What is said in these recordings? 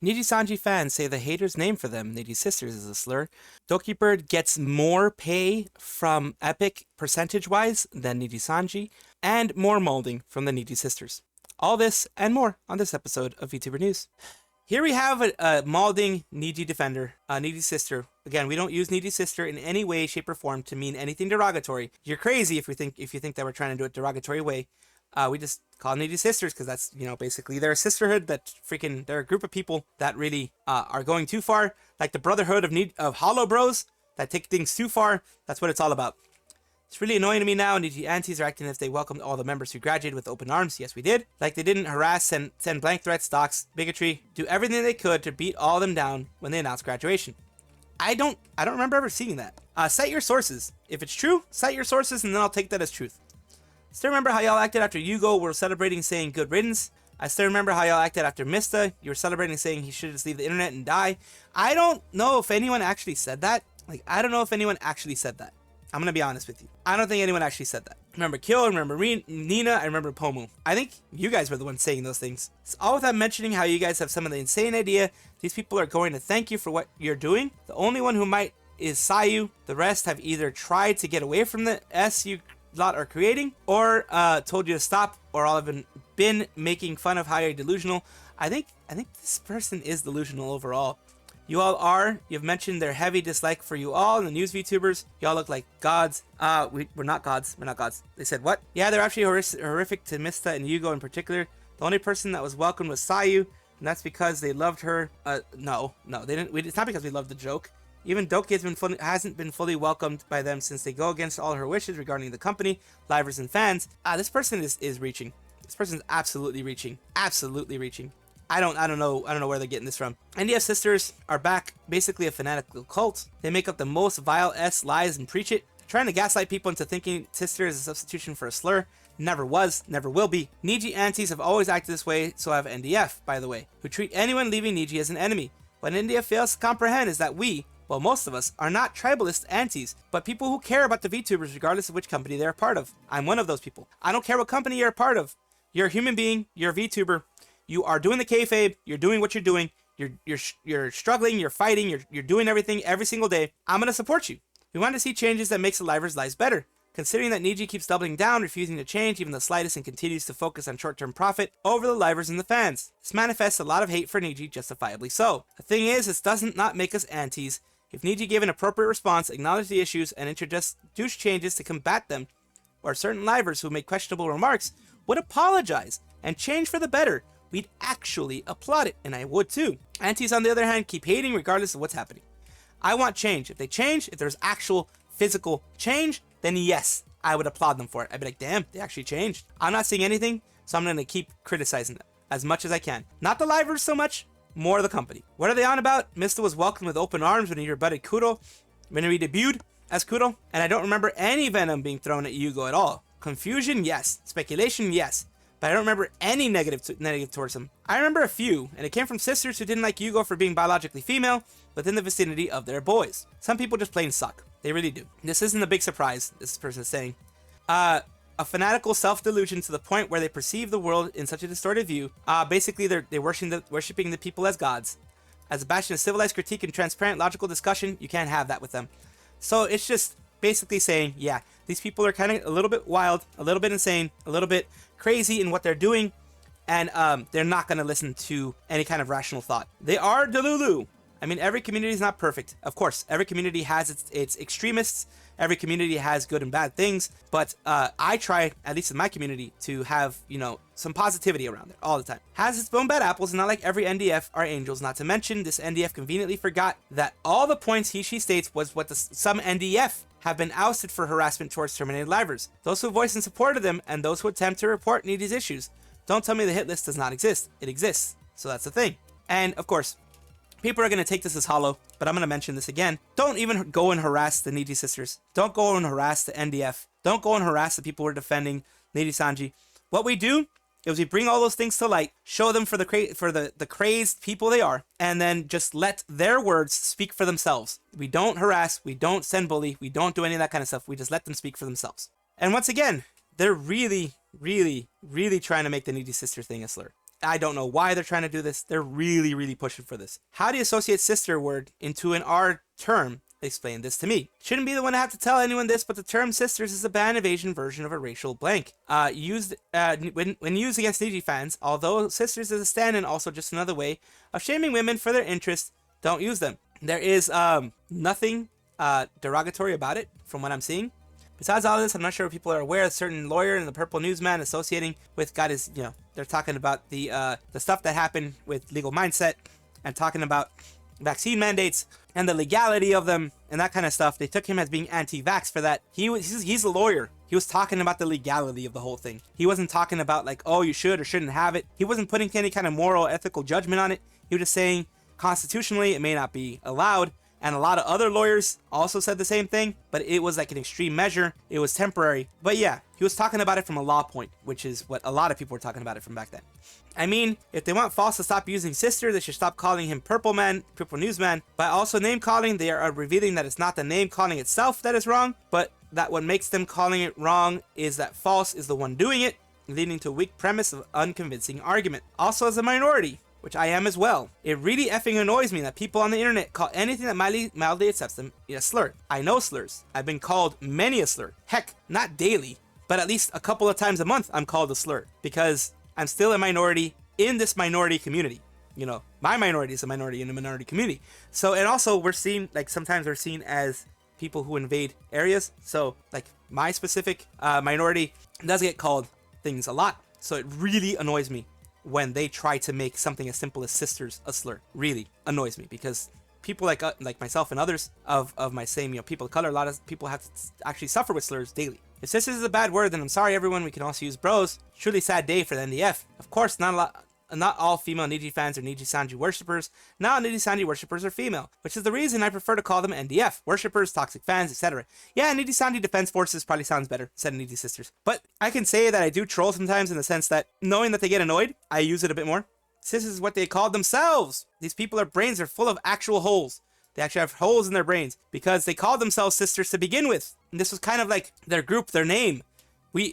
Nijisanji fans say the haters' name for them, Nijisisters, is a slur. Dokibird gets more pay from Epic percentage-wise than Nijisanji, and more molding from the Nijisisters. All this and more on this episode of VTuber News. Here we have a molding Niji defender, Nijisister. Again, we don't use Nijisister in any way, shape, or form to mean anything derogatory. You're crazy if you think that we're trying to do it derogatory way. We just call Nijisisters because that's, basically they're a sisterhood they're a group of people that really are going too far, like the brotherhood of Hollow Bros that take things too far. That's what it's all about. It's really annoying to me now. Niji aunties are acting as if they welcomed all the members who graduated with open arms. Yes, we did. Like they didn't harass, send blank threats, dox, bigotry, do everything they could to beat all of them down when they announced graduation. I don't remember ever seeing that. Cite your sources. If it's true, cite your sources, and then I'll take that as truth. Still remember how y'all acted after Yugo were celebrating saying good riddance. I still remember how y'all acted after Mista. You were celebrating saying he should just leave the internet and die. I don't know if anyone actually said that. I'm going to be honest with you. I don't think anyone actually said that. I remember Khyo, I remember Nina, I remember Pomu. I think you guys were the ones saying those things. It's all without mentioning how you guys have some of the insane idea. These people are going to thank you for what you're doing. The only one who might is Sayu. The rest have either tried to get away from the S you lot are creating, or told you to stop, or all have been making fun of how you're delusional. I think this person is delusional overall. You all are. You've mentioned their heavy dislike for you all and the news VTubers. Y'all look like gods. We're not gods. We're not gods. They said what? Yeah, they're actually horrific to Mista and Yugo in particular. The only person that was welcomed was Sayu, and that's because they loved her. No, they didn't. It's not because we loved the joke. Even Doki hasn't been fully welcomed by them since they go against all her wishes regarding the company, livers, and fans. This person is reaching. This person's absolutely reaching. Absolutely reaching. I don't know where they're getting this from. Nijisisters are back, basically a fanatical cult. They make up the most vile lies and preach it, trying to gaslight people into thinking sister is a substitution for a slur. Never was, never will be. Niji aunties have always acted this way, so have NDF, by the way, who treat anyone leaving Niji as an enemy. What NDF fails to comprehend is that we, well, most of us, are not tribalist aunties, but people who care about the VTubers regardless of which company they're a part of. I'm one of those people. I don't care what company you're a part of. You're a human being, you're a VTuber. You are doing the kayfabe, you're doing what you're doing, you're struggling, you're fighting, you're doing everything every single day. I'm going to support you. We want to see changes that makes the livers' lives better. Considering that Niji keeps doubling down, refusing to change even the slightest, and continues to focus on short-term profit over the livers and the fans. This manifests a lot of hate for Niji, justifiably so. The thing is, this doesn't not make us aunties. If Niji gave an appropriate response, acknowledged the issues, and introduced changes to combat them, or certain livers who made questionable remarks would apologize and change for the better, we'd actually applaud it, and I would too. Aunties, on the other hand, keep hating regardless of what's happening. I want change. If they change, if there's actual physical change, then yes, I would applaud them for it. I'd be like, damn, they actually changed. I'm not seeing anything, so I'm going to keep criticizing them as much as I can. Not the livers so much, more the company. What are they on about? Mista was welcomed with open arms when he rebutted Kudo, when he debuted as Kudo, and I don't remember any venom being thrown at Yugo at all. Confusion, yes. Speculation, yes. But I don't remember any negative towards him. I remember a few, and it came from sisters who didn't like Yugo for being biologically female, within the vicinity of their boys. Some people just plain suck. They really do. This isn't a big surprise, this person is saying. A fanatical self-delusion to the point where they perceive the world in such a distorted view. Basically, they're worshipping the people as gods. As a bastion of civilized critique and transparent logical discussion, you can't have that with them. So it's just basically saying, yeah, these people are kind of a little bit wild, a little bit insane, a little bit crazy in what they're doing, and they're not going to listen to any kind of rational thought. They are Delulu. I mean, every community is not perfect. Of course, every community has its extremists. Every community has good and bad things. But I try, at least in my community, to have, some positivity around it all the time. Has its own bad apples, and not like every NDF are angels. Not to mention, this NDF conveniently forgot that all the points she states was what some NDF have been ousted for harassment towards terminated livers. Those who voice in support of them, and those who attempt to report Niji's issues. Don't tell me the hit list does not exist. It exists. So that's the thing. And, of course, people are going to take this as hollow, but I'm going to mention this again. Don't even go and harass the Nijisisters. Don't go and harass the NDF. Don't go and harass the people who are defending Nijisanji. What we do is we bring all those things to light, show them for the crazed people they are, and then just let their words speak for themselves. We don't harass, we don't send bully, we don't do any of that kind of stuff. We just let them speak for themselves. And once again, they're really, really, really trying to make the Nijisister thing a slur. I don't know why they're trying to do this. They're really, really pushing for this. How do you associate sister word into an R term? Explain this to me. Shouldn't be the one to have to tell anyone this, but the term sisters is a banned evasion version of a racial blank. Used when used against Niji fans, although sisters is a stand-in, also just another way of shaming women for their interests. Don't use them. There is nothing derogatory about it from what I'm seeing. Besides all of this, I'm not sure if people are aware. A certain lawyer and the Purple Newsman associating with got his, they're talking about the stuff that happened with legal mindset and talking about vaccine mandates and the legality of them and that kind of stuff. They took him as being anti-vax for that. He's a lawyer. He was talking about the legality of the whole thing. He wasn't talking about like, oh, you should or shouldn't have it. He wasn't putting any kind of moral, ethical judgment on it. He was just saying constitutionally it may not be allowed. And a lot of other lawyers also said the same thing, but it was like an extreme measure. It was temporary. But yeah, he was talking about it from a law point, which is what a lot of people were talking about it from back then. I mean, if they want False to stop using sister, they should stop calling him Purple Newsman. By also name calling, they are revealing that it's not the name calling itself that is wrong, but that what makes them calling it wrong is that False is the one doing it, leading to a weak premise of unconvincing argument. Also, as a minority, which I am as well, it really effing annoys me that people on the internet call anything that mildly accepts them a slur. I know slurs. I've been called many a slur. Heck, not daily, but at least a couple of times a month I'm called a slur because I'm still a minority in this minority community. My minority is a minority in a minority community. So, and also we're seen, like sometimes we're seen as people who invade areas. So like my specific minority does get called things a lot. So it really annoys me when they try to make something as simple as sisters a slur. Really annoys me because people like myself and others of my same people of color, a lot of people have to actually suffer with slurs daily. If sisters is a bad word, then I'm sorry everyone, we can also use bros. Truly sad day for the NDF. Of course, not all female Niji fans are Nijisanji worshippers. Not all Nijisanji worshippers are female, which is the reason I prefer to call them NDF, worshippers, toxic fans, etc. Yeah, Nijisanji Defense Forces probably sounds better instead of Nijisisters. But I can say that I do troll sometimes in the sense that knowing that they get annoyed, I use it a bit more. This is what they call themselves. These people, their brains are full of actual holes. They actually have holes in their brains because they called themselves sisters to begin with. And this was kind of like their group, their name.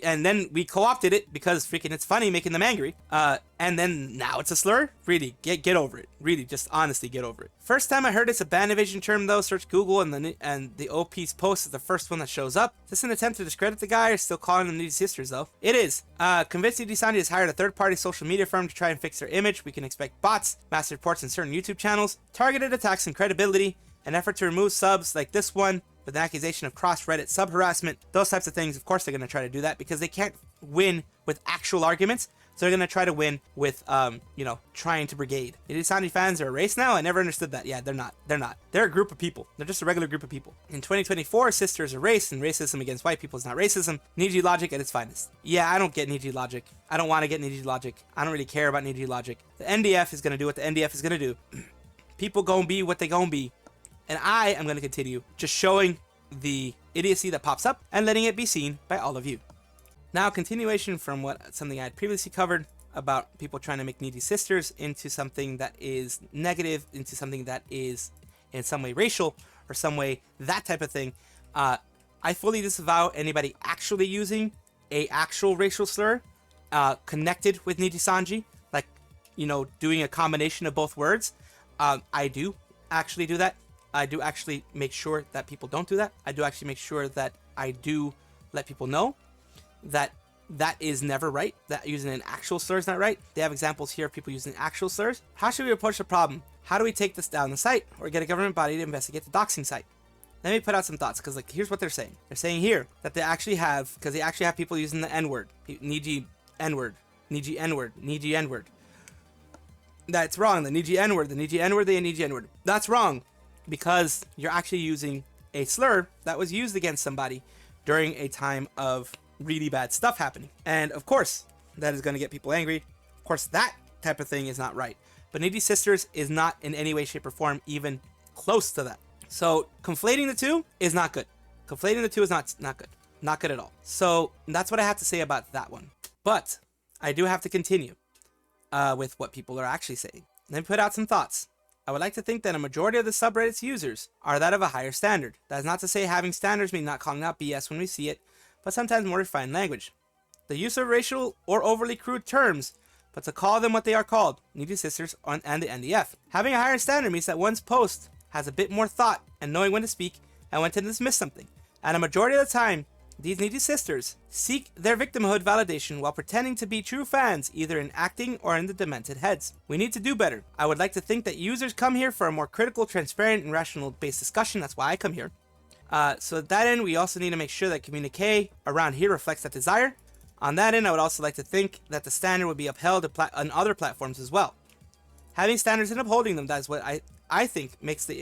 And then we co-opted it because freaking it's funny, making them angry. And then now it's a slur? Really, get over it. Really, just honestly get over it. First time I heard it's a banned evasion term though, search Google and the OP's post is the first one that shows up. Is this an attempt to discredit the guy or still calling them Nijisisters though? It is. Convinced Nijisanji has hired a third-party social media firm to try and fix their image. We can expect bots, mass reports in certain YouTube channels, targeted attacks and credibility, an effort to remove subs like this one, with an accusation of cross-Reddit sub-harassment, those types of things. Of course they're going to try to do that because they can't win with actual arguments. So they're going to try to win with, trying to brigade. Nijisanji fans are a race now? I never understood that. Yeah, they're not. They're a group of people. They're just a regular group of people. In 2024, sister is a race, and racism against white people is not racism. Niji logic at its finest. Yeah, I don't get Niji logic. I don't want to get Niji logic. I don't really care about Niji logic. The NDF is going to do what the NDF is going to do. People going to be what they going to be. And I am going to continue just showing the idiocy that pops up and letting it be seen by all of you. Now, continuation from something I had previously covered about people trying to make Nijisisters into something that is negative, into something that is in some way racial or some way that type of thing. I fully disavow anybody actually using a actual racial slur connected with Nijisanji, like, doing a combination of both words. I do actually do that. I do actually make sure that people don't do that. I do actually make sure that I do let people know that that is never right, that using an actual slur is not right. They have examples here of people using actual slurs. How should we approach the problem? How do we take this down the site or get a government body to investigate the doxing site? Let me put out some thoughts because here's what they're saying. They're saying here that they actually have people using the N-word, Niji N-word, Niji N-word, Niji N-word. That's wrong. The Niji N-word, the Niji N-word, the Niji N-word. That's wrong. Because you're actually using a slur that was used against somebody during a time of really bad stuff happening. And of course, that is going to get people angry. Of course, that type of thing is not right. But Nijisisters is not in any way, shape, or form even close to that. So conflating the two is not good. Conflating the two is not good. Not good at all. So that's what I have to say about that one. But I do have to continue with what people are actually saying. Let me put out some thoughts. I would like to think that a majority of the subreddit's users are that of a higher standard. That is not to say having standards mean not calling out BS when we see it, but sometimes more refined language. the use of racial or overly crude terms, but to call them what they are called, Nijisisters and the NDF. Having a higher standard means that one's post has a bit more thought and knowing when to speak and when to dismiss something. And a majority of the time, these Nijisisters seek their victimhood validation while pretending to be true fans, either in acting or in the demented heads. We need to do better. I would like to think that users come here for a more critical, transparent, and rational-based discussion. That's why I come here. So at that end, we also need to make sure that communique around here reflects that desire. On that end, I would also like to think that the standard would be upheld on other platforms as well. Having standards and upholding them, that is what I think makes us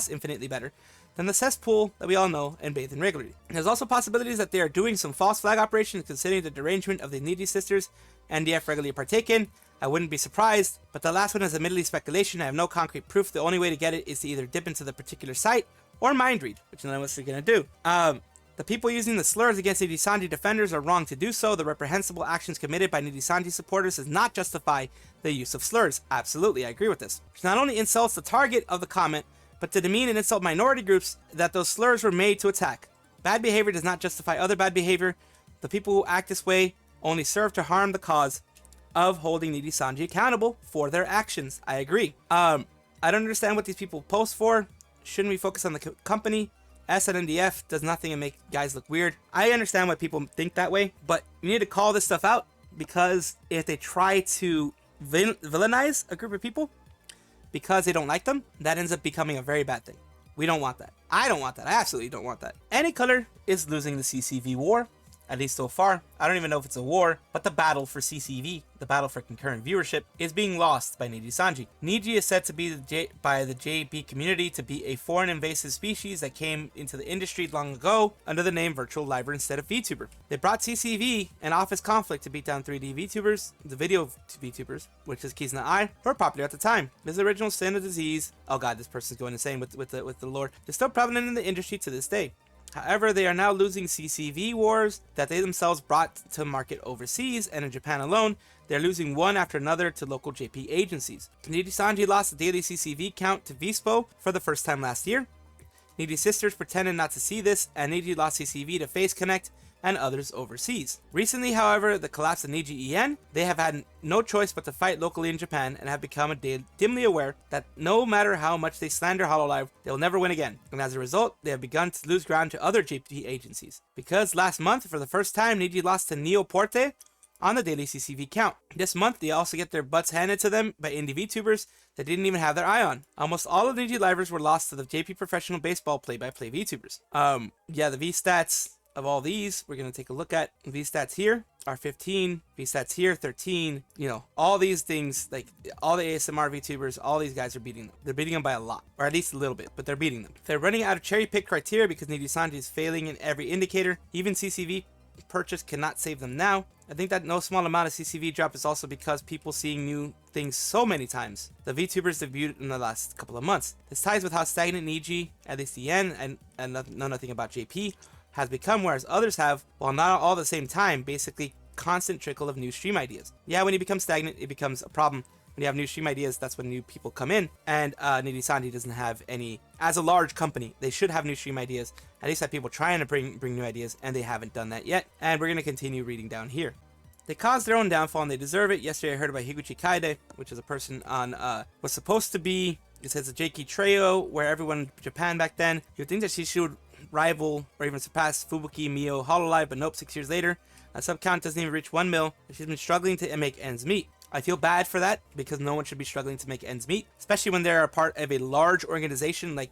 infinitely better than the cesspool that we all know and bathe in regularly. There's also possibilities that they are doing some false flag operations considering the derangement of the Nijisisters NDF regularly partake in. I wouldn't be surprised, but the last one is admittedly speculation. I have no concrete proof. The only way to get it is to either dip into the particular site or mind read, which none of us are going to do. The people using the slurs against Nijisanji defenders are wrong to do so. The reprehensible actions committed by Nijisanji supporters does not justify the use of slurs. Absolutely, I agree with this. Which not only insults the target of the comment, but to demean and insult minority groups that those slurs were made to attack. Bad behavior does not justify other bad behavior. The people who act this way only serve to harm the cause of holding Nijisanji accountable for their actions. I agree. I don't understand what these people post for. Shouldn't we focus on the company? SNDF does nothing and make guys look weird. I understand why people think that way, but you need to call this stuff out, because if they try to villainize a group of people because they don't like them, that ends up becoming a very bad thing. We don't want that. I don't want that. I absolutely don't want that. Any color is losing the CCV war, at least so far. I don't even know if it's a war, but the battle for CCV, the battle for concurrent viewership, is being lost by Nijisanji. Niji is said to be by the JP community to be a foreign invasive species that came into the industry long ago under the name Virtual Liver instead of VTuber. They brought CCV and Office Conflict to beat down 3D VTubers, the video VTubers, which is Keys in the Eye, who were popular at the time. This original sin of disease, oh god, this person's going insane with the lore, is still prevalent in the industry to this day. However, they are now losing CCV wars that they themselves brought to market overseas, and in Japan alone, they're losing one after another to local JP agencies. Nijisanji lost the daily CCV count to Vispo for the first time last year. Nijisisters pretended not to see this, and Niji lost CCV to Face Connect and others overseas. Recently, however, the collapse of Niji EN, they have had no choice but to fight locally in Japan and have become dimly aware that no matter how much they slander Hololive, they will never win again. And as a result, they have begun to lose ground to other JP agencies. Because last month, for the first time, Niji lost to Neoporte on the daily CCV count. This month, they also get their butts handed to them by indie VTubers that didn't even have their eye on. Almost all of Niji livers were lost to the JP professional baseball play-by-play VTubers. Yeah, the V stats of all these, we're going to take a look at. V stats here are 15, V stats here 13, all these things, like all the ASMR VTubers, all these guys are beating them. They're beating them by a lot, or at least a little bit, but they're beating them. They're running out of cherry pick criteria because Nijisanji is failing in every indicator. Even CCV purchase cannot save them now. I think that no small amount of CCV drop is also because people seeing new things so many times. The VTubers debuted in the last couple of months. This ties with how stagnant Niji, at least the N, and know nothing about JP, has become, whereas others have, while not all at the same time, basically constant trickle of new stream ideas. Yeah, when you become stagnant, it becomes a problem. When you have new stream ideas, that's when new people come in, and Nijisanji doesn't have any. As a large company, they should have new stream ideas, at least have people trying to bring new ideas, and they haven't done that yet, and we're going to continue reading down here. They caused their own downfall, and they deserve it. Yesterday I heard about Higuchi Kaide, which is a person on, was supposed to be, it says a JK trio, where everyone in Japan back then, you would think that she should rival or even surpass Fubuki, Mio, Hololive, but nope, 6 years later, a sub count doesn't even reach 1 mil, and she's been struggling to make ends meet. I feel bad for that, because no one should be struggling to make ends meet, especially when they're a part of a large organization like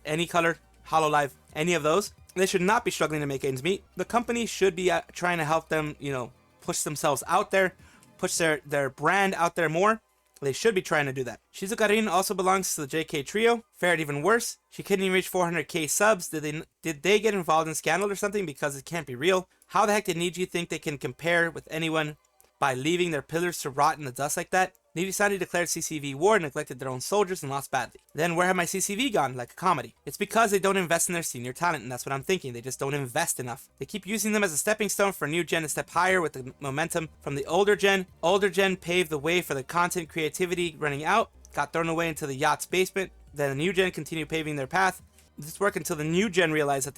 Any Color, Hololive, any of those. They should not be struggling to make ends meet. The company should be trying to help them, push themselves out there, push their brand out there more. They should be trying to do that. Shizuka Rin also belongs to the JK trio. Fared even worse. She couldn't even reach 400k subs. Did they get involved in scandal or something? Because it can't be real. How the heck did Niji think they can compare with anyone by leaving their pillars to rot in the dust like that? Nijisanji declared CCV war, neglected their own soldiers, and lost badly. Then where have my CCV gone, like a comedy? It's because they don't invest in their senior talent, and that's what I'm thinking. They just don't invest enough. They keep using them as a stepping stone for a new gen to step higher with the momentum from the older gen. Older gen paved the way for the content creativity running out, got thrown away into the yacht's basement. Then the new gen continued paving their path. this work until the new gen realize that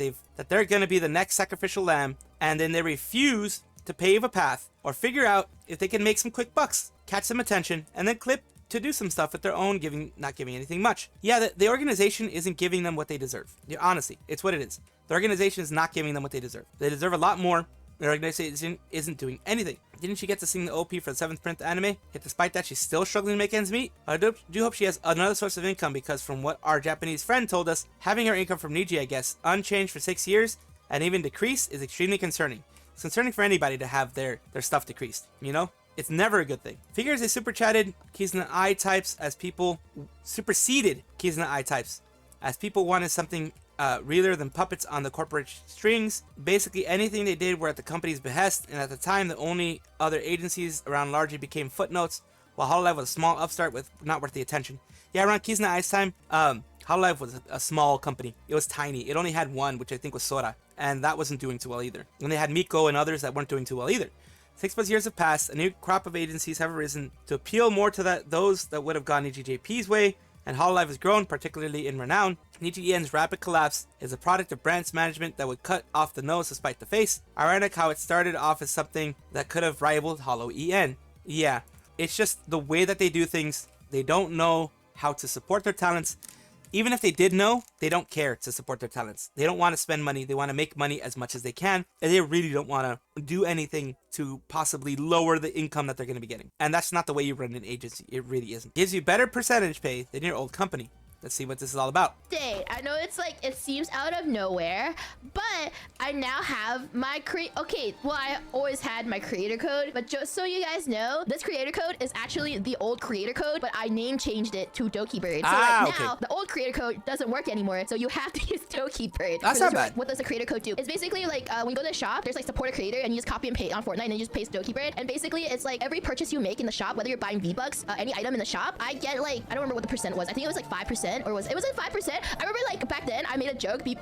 they're going to be the next sacrificial lamb, and then they refuse to pave a path or figure out if they can make some quick bucks, catch some attention, and then clip to do some stuff with their own, not giving anything much. Yeah, the organization isn't giving them what they deserve. Yeah, honestly, it's what it is. The organization is not giving them what they deserve. They deserve a lot more. The organization isn't doing anything. Didn't she get to sing the OP for the 7th print anime? Yet despite that, she's still struggling to make ends meet. I do hope she has another source of income, because from what our Japanese friend told us, having her income from Niji, I guess, unchanged for 6 years and even decreased is extremely concerning. It's concerning for anybody to have their stuff decreased, you know? It's never a good thing. Figures they super chatted Kizuna I types as people superseded Kizuna I types as people wanted something realer than puppets on the corporate strings. Basically anything they did were at the company's behest, and at the time the only other agencies around largely became footnotes, while Hololive was a small upstart with not worth the attention. Yeah, around Kizuna I's time, Hololive was a small company. It was tiny. It only had one, which I think was Sora, and that wasn't doing too well either. And they had Miko and others that weren't doing too well either. 6+ years have passed. A new crop of agencies have arisen to appeal more to those that would have gone NijiJP's way, and Hololive has grown, particularly in renown. Niji-En's rapid collapse is a product of branch management that would cut off the nose despite the face. Ironic how it started off as something that could have rivaled Holo-En. Yeah, it's just the way that they do things. They don't know how to support their talents. Even if they did know, they don't care to support their talents. They don't want to spend money. They want to make money as much as they can, and they really don't want to do anything to possibly lower the income that they're going to be getting. And that's not the way you run an agency. It really isn't. Gives you better percentage pay than your old company. Let's see what this is all about. I know it's like, it seems out of nowhere, but I now have my okay, well, I always had my creator code, but just so you guys know, this creator code is actually the old creator code, but I name changed it to Dokibird. So like now, the old creator code doesn't work anymore, so you have to use Dokibird. That's not bad. What does the creator code do? It's basically like, when you go to the shop, there's like support a creator, and you just copy and paste on Fortnite, and then you just paste Dokibird, and basically it's like every purchase you make in the shop, whether you're buying V-Bucks, any item in the shop, I get like, I don't remember what the percent was. I think it was like 5%, or it was like 5%. I remember like back then I made a joke. People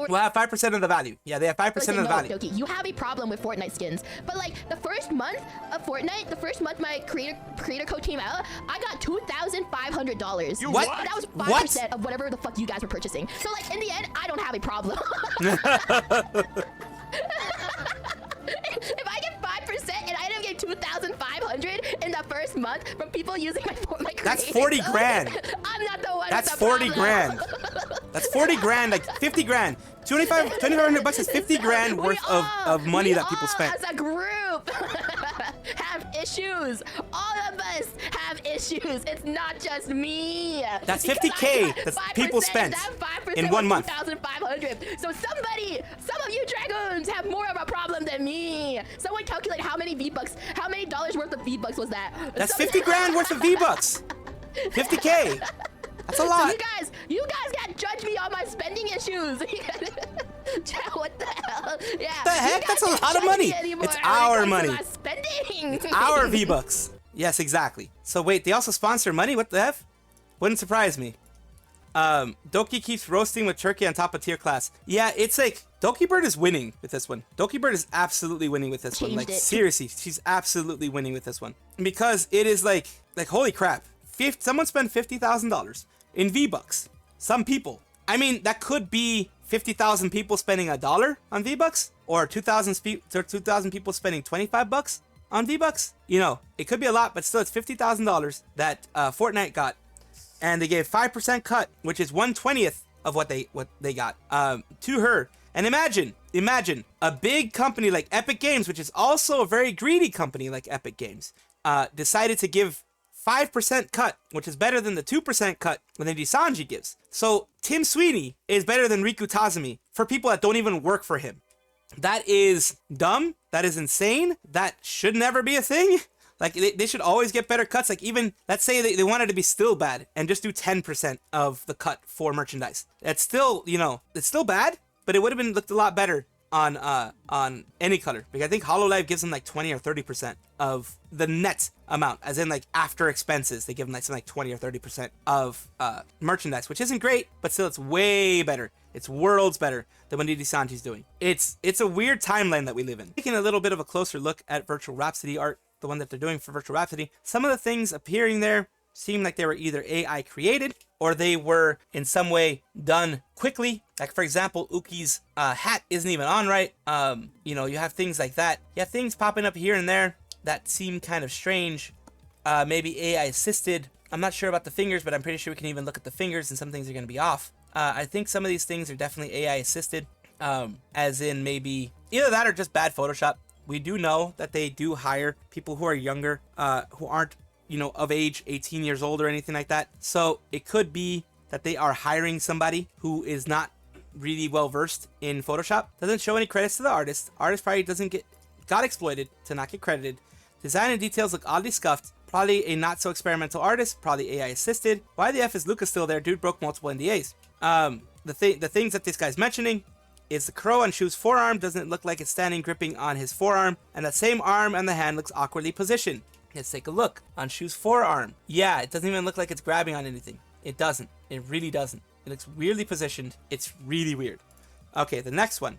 will have 5% of the value. Yeah, they have 5% of the value. Okay, you have a problem with Fortnite skins, but like the first month of Fortnite, the first month my creator code came out, I got $2,500. What? That was 5% of whatever the fuck you guys were purchasing. So like in the end, I don't have a problem. If I get 5% and I don't get 2,500 in the first month from people using my Fortnite, that's 40 grand. I'm not the one. That's 40 grand. That's 40 grand, like 50 grand. 2,500 bucks is 50 grand worth of money that people spent. As a group have issues. All of us have issues. It's not just me. That's 50K that people spent in 1 month. 2,500. So some of you dragons have more of a problem than me. Someone calculate how many V-Bucks, how many dollars worth of V-Bucks was that? That's 50 grand worth of V-Bucks. 50K. That's a lot. So you guys can't judge me on my spending issues. What the hell? Yeah. What the heck? That's a lot of money. It's our money. It's our V-Bucks. Yes, exactly. So wait, they also sponsor money? What the F? Wouldn't surprise me. Doki keeps roasting with turkey on top of tier class. Yeah, it's like Dokibird is winning with this one. Dokibird is absolutely winning with this one. Like seriously, she's absolutely winning with this one. Because it is like holy crap. Someone spent $50,000 in V-Bucks. Some people. I mean, that could be 50,000 people spending $1 on V-Bucks, or 2,000 people spending 25 bucks on V-Bucks. You know, it could be a lot, but still it's $50,000 that Fortnite got, and they gave 5% cut, which is 1/20th of what they got to her. And imagine a big company like Epic Games, which is also a very greedy company like Epic Games, decided to give 5% cut, which is better than the 2% cut when Nijisanji gives. So Tim Sweeney is better than Riku Tazumi for people that don't even work for him. That is dumb. That is insane. That should never be a thing. Like, they should always get better cuts. Like, even, let's say they wanted to be still bad and just do 10% of the cut for merchandise. That's still, you know, it's still bad, but it would have looked a lot better on any color, because I think Hololive gives them like 20 or 30% of the net amount, as in like after expenses they give them like something like 20 or 30% of merchandise, which isn't great, but still it's way better. It's worlds better than what Nijisanji's doing. It's a weird timeline that we live in. Taking a little bit of a closer look at Virtual Rhapsody Art, the one that they're doing for Virtual Rhapsody, some of the things appearing there seem like they were either AI created or they were in some way done quickly. Like, for example, Uki's hat isn't even on right. You know, you have things like that. You have things popping up here and there that seem kind of strange. Maybe AI assisted. I'm not sure about the fingers, but I'm pretty sure we can even look at the fingers and some things are going to be off. I think some of these things are definitely AI assisted, as in maybe either that or just bad Photoshop. We do know that they do hire people who are younger, who aren't, you know, of age, 18 years old or anything like that. So it could be that they are hiring somebody who is not really well versed in Photoshop. Doesn't show any credits to the artist. Artist probably got exploited to not get credited. Design and details look oddly scuffed. Probably a not so experimental artist, probably AI assisted. Why the F is Luca still there? Dude broke multiple NDAs. The things that this guy's mentioning is the crow on Shu's forearm doesn't look like it's standing gripping on his forearm, and that same arm and the hand looks awkwardly positioned. Let's take a look on Shu's forearm. Yeah, it doesn't even look like it's grabbing on anything. It doesn't. It really doesn't. It looks weirdly positioned. It's really weird. Okay, the next one.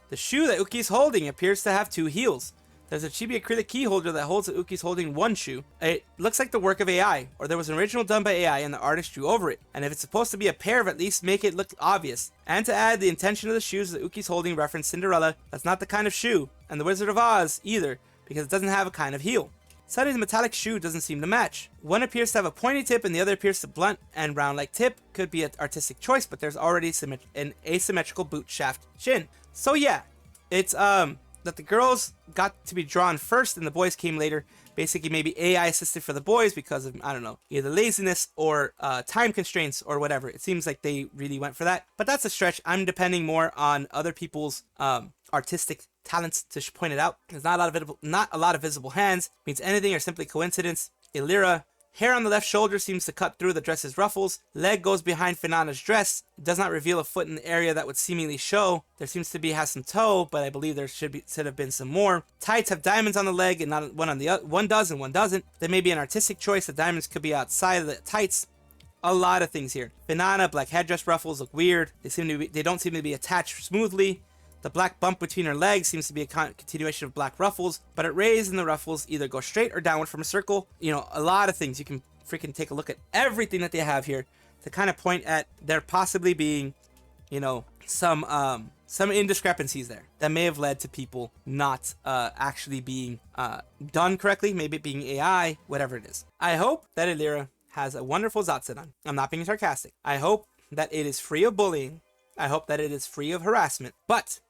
The shoe that Uki's holding appears to have two heels. There's a chibi acrylic key holder that holds that Uki's holding one shoe. It looks like the work of AI, or there was an original done by AI and the artist drew over it. And if it's supposed to be a pair of, at least make it look obvious. And to add, the intention of the shoes that Uki's holding reference Cinderella. That's not the kind of shoe. And the Wizard of Oz either, because it doesn't have a kind of heel. Sunny's metallic shoe doesn't seem to match. One appears to have a pointy tip and the other appears to blunt and round like tip. Could be an artistic choice, but there's already an asymmetrical boot shaft shin. So yeah, it's that the girls got to be drawn first and the boys came later. Basically maybe AI assisted for the boys because of, I don't know, either laziness or time constraints or whatever. It seems like they really went for that, but that's a stretch. I'm depending more on other people's artistic talents to point it out. There's not a lot of visible hands, means anything or simply coincidence. Elira, hair on the left shoulder seems to cut through the dress's ruffles. Leg goes behind Finana's dress. It does not reveal a foot in the area that would seemingly show. There seems to have some toe, but I believe there should have been some more. Tights have diamonds on the leg and not one on the other. One does and one doesn't. There may be an artistic choice. The diamonds could be outside of the tights. A lot of things here. Finana, black headdress ruffles look weird. They don't seem to be attached smoothly. The black bump between her legs seems to be a continuation of black ruffles, but it raised and the ruffles either go straight or downward from a circle. You know, a lot of things. You can freaking take a look at everything that they have here to kind of point at there possibly being, you know, some indiscrepancies there that may have led to people not actually being done correctly, maybe it being AI, whatever it is. I hope that Elira has a wonderful zatsudan. I'm not being sarcastic. I hope that it is free of bullying. I hope that it is free of harassment. But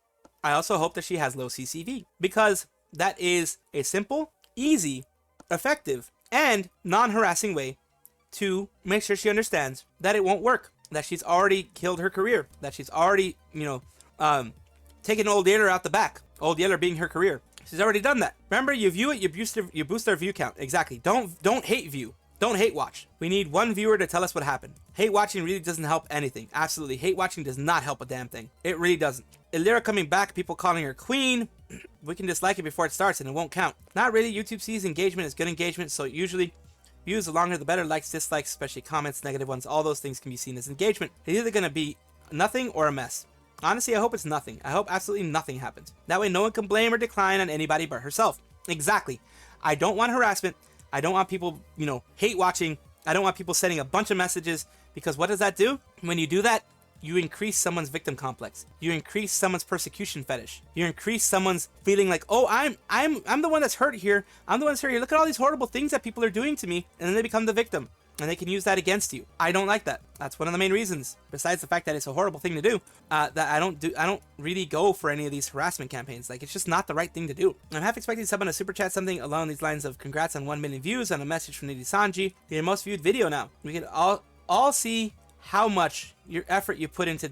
I also hope that she has low CCV, because that is a simple, easy, effective, and non-harassing way to make sure she understands that it won't work, that she's already killed her career, that she's already, you know, taken Old Yeller out the back, Old Yeller being her career. She's already done that. Remember, you view it, you boost their view count. Exactly. Don't hate view. Don't hate watch. We need one viewer to tell us what happened. Hate watching really doesn't help anything. Absolutely. Hate watching does not help a damn thing. It really doesn't. Elira coming back, people calling her queen. We can dislike it before it starts and it won't count. Not really. YouTube sees engagement as good engagement, so usually views, the longer the better. Likes, dislikes, especially comments, negative ones, all those things can be seen as engagement. It's either going to be nothing or a mess. Honestly, I hope it's nothing. I hope absolutely nothing happens. That way no one can blame or decline on anybody but herself. Exactly. I don't want harassment. I don't want people, you know, hate watching. I don't want people sending a bunch of messages, because what does that do? When you do that, you increase someone's victim complex. You increase someone's persecution fetish. You increase someone's feeling like, oh, I'm the one that's hurt here. I'm the one that's hurt here. Look at all these horrible things that people are doing to me, and then they become the victim, and they can use that against you. I don't like that. That's one of the main reasons, besides the fact that it's a horrible thing to do, that I don't really go for any of these harassment campaigns. Like, it's just not the right thing to do. I'm half expecting someone to super chat something along these lines of congrats on 1 million views on a message from Nijisanji, your most viewed video now. We can all see how much your effort you put into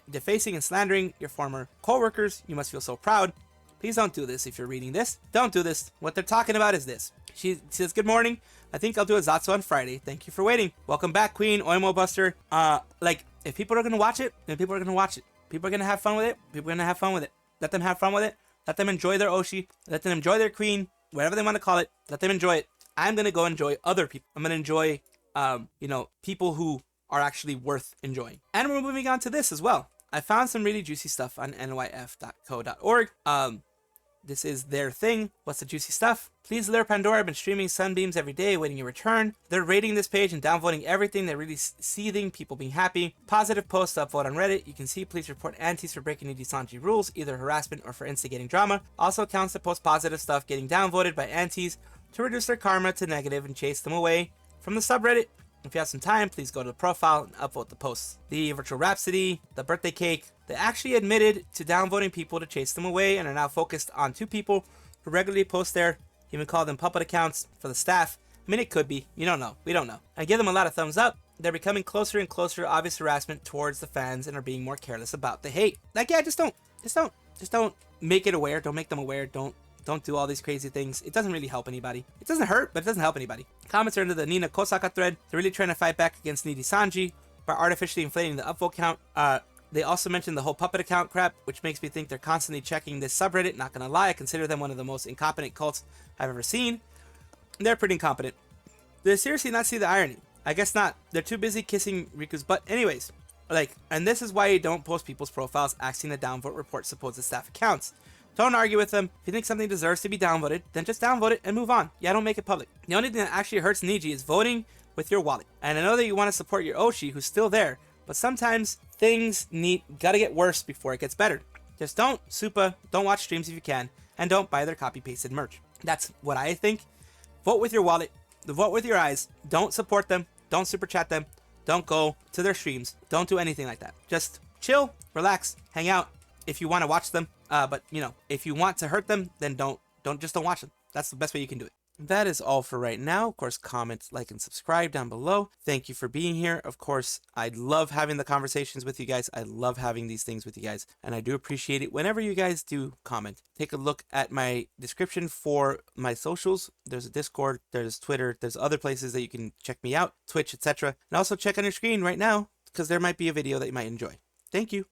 defacing and slandering your former co-workers. You must feel so proud. Please don't do this if you're reading this. Don't do this. What they're talking about is this. She says, good morning. I think I'll do a Zatsu on Friday. Thank you for waiting. Welcome back, Queen, Oimo Buster. Like, if people are going to watch it, then people are going to watch it. People are going to have fun with it. People are going to have fun with it. Let them have fun with it. Let them enjoy their Oshi. Let them enjoy their Queen. Whatever they want to call it. Let them enjoy it. I'm going to go enjoy other people. I'm going to enjoy, you know, people who are actually worth enjoying. And we're moving on to this as well. I found some really juicy stuff on nyf.co.org. This is their thing. What's the juicy stuff? Please lure Pandora. I've been streaming Sunbeams every day, waiting your return. They're rating this page and downvoting everything. They're really seething, people being happy. Positive posts upvote on Reddit. You can see, please report antis for breaking Nijisanji rules, either harassment or for instigating drama. Also accounts that post positive stuff getting downvoted by antis to reduce their karma to negative and chase them away from the subreddit. If you have some time, please go to the profile and upvote the posts. The Virtual Rhapsody, the birthday cake, they actually admitted to downvoting people to chase them away and are now focused on 2 people who regularly post there. Even call them puppet accounts for the staff. I mean, it could be. You don't know. We don't know. I give them a lot of thumbs up. They're becoming closer and closer to obvious harassment towards the fans and are being more careless about the hate. Like, yeah, just don't make it aware. Don't make them aware. Don't do all these crazy things. It doesn't really help anybody. It doesn't hurt, but it doesn't help anybody. Comments are into the Nina Kosaka thread. They're really trying to fight back against Nijisanji by artificially inflating the upvote count. They also mentioned the whole puppet account crap, which makes me think they're constantly checking this subreddit. Not gonna lie, I consider them one of the most incompetent cults I've ever seen. They're pretty incompetent. Do they seriously not see the irony? I guess not. They're too busy kissing Riku's butt. Anyways, and this is why you don't post people's profiles asking to downvote report supposed staff accounts. Don't argue with them. If you think something deserves to be downvoted, then just downvote it and move on. Yeah, don't make it public. The only thing that actually hurts Niji is voting with your wallet. And I know that you want to support your Oshi, who's still there, but sometimes things gotta get worse before it gets better. Just don't watch streams if you can, and don't buy their copy-pasted merch. That's what I think. Vote with your wallet, vote with your eyes. Don't support them, don't super chat them, don't go to their streams, don't do anything like that. Just chill, relax, hang out if you want to watch them. But you know, if you want to hurt them, then don't watch them. That's the best way you can do it. That is all for right now. Of course, comment, like, and subscribe down below. Thank you for being here. Of course, I love having the conversations with you guys. I love having these things with you guys, and I do appreciate it whenever you guys do comment. Take a look at my description for my socials. There's a Discord, there's Twitter, there's other places that you can check me out, Twitch, etc. And also check on your screen right now, because there might be a video that you might enjoy. Thank you.